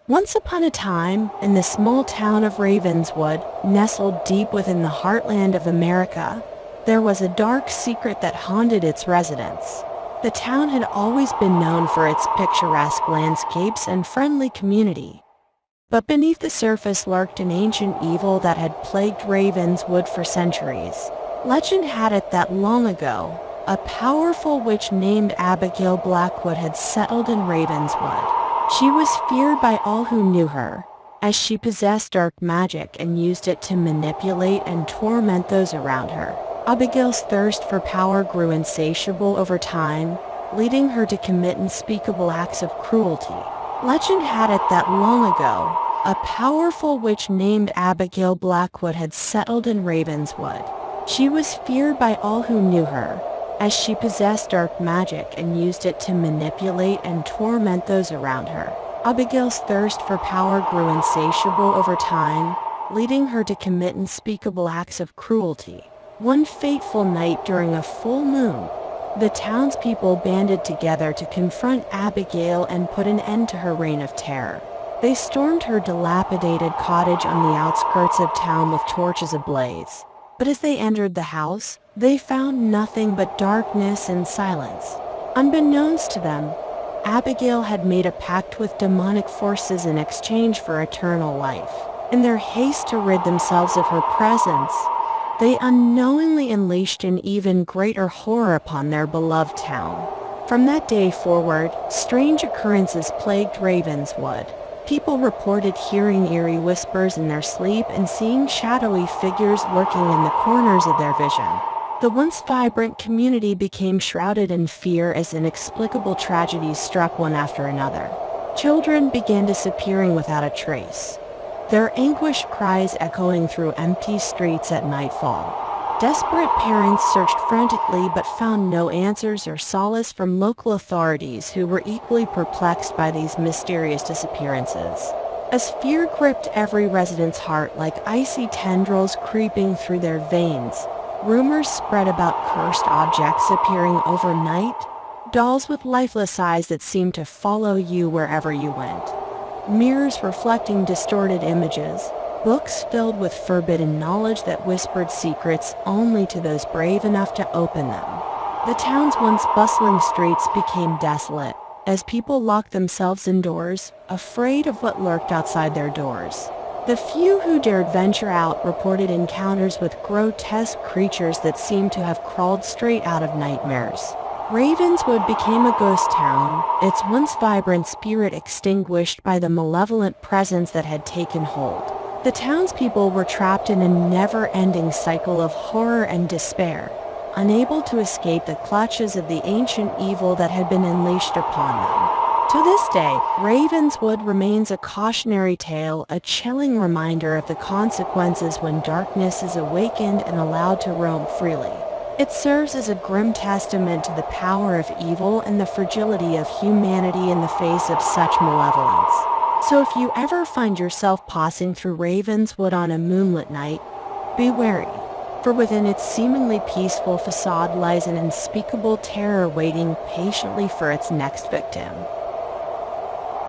Once upon a time, in the small town of Ravenswood, nestled deep within the heartland of America, there was a dark secret that haunted its residents. The town had always been known for its picturesque landscapes and friendly community. But beneath the surface lurked an ancient evil that had plagued Ravenswood for centuries. Legend had it that long ago, a powerful witch named Abigail Blackwood had settled in Ravenswood. She was feared by all who knew her, as she possessed dark magic and used it to manipulate and torment those around her. Abigail's thirst for power grew insatiable over time, leading her to commit unspeakable acts of cruelty. Legend had it that long ago, a powerful witch named Abigail Blackwood had settled in Ravenswood. She was feared by all who knew her, as she possessed dark magic and used it to manipulate and torment those around her. Abigail's thirst for power grew insatiable over time, leading her to commit unspeakable acts of cruelty. One fateful night during a full moon, the townspeople banded together to confront Abigail and put an end to her reign of terror. They stormed her dilapidated cottage on the outskirts of town with torches ablaze. But as they entered the house, they found nothing but darkness and silence. Unbeknownst to them, Abigail had made a pact with demonic forces in exchange for eternal life. In their haste to rid themselves of her presence, they unknowingly unleashed an even greater horror upon their beloved town. From that day forward, strange occurrences plagued Ravenswood. People reported hearing eerie whispers in their sleep and seeing shadowy figures lurking in the corners of their vision. The once vibrant community became shrouded in fear as inexplicable tragedies struck one after another. Children began disappearing without a trace, their anguished cries echoing through empty streets at nightfall. Desperate parents searched frantically but found no answers or solace from local authorities, who were equally perplexed by these mysterious disappearances. As fear gripped every resident's heart like icy tendrils creeping through their veins, rumors spread about cursed objects appearing overnight, dolls with lifeless eyes that seemed to follow you wherever you went, mirrors reflecting distorted images, books filled with forbidden knowledge that whispered secrets only to those brave enough to open them. The town's once bustling streets became desolate, as people locked themselves indoors, afraid of what lurked outside their doors. The few who dared venture out reported encounters with grotesque creatures that seemed to have crawled straight out of nightmares. Ravenswood became a ghost town, its once vibrant spirit extinguished by the malevolent presence that had taken hold. The townspeople were trapped in a never-ending cycle of horror and despair, unable to escape the clutches of the ancient evil that had been unleashed upon them. To this day, Ravenswood remains a cautionary tale, a chilling reminder of the consequences when darkness is awakened and allowed to roam freely. It serves as a grim testament to the power of evil and the fragility of humanity in the face of such malevolence. So if you ever find yourself passing through Ravenswood on a moonlit night, be wary, for within its seemingly peaceful facade lies an unspeakable terror waiting patiently for its next victim.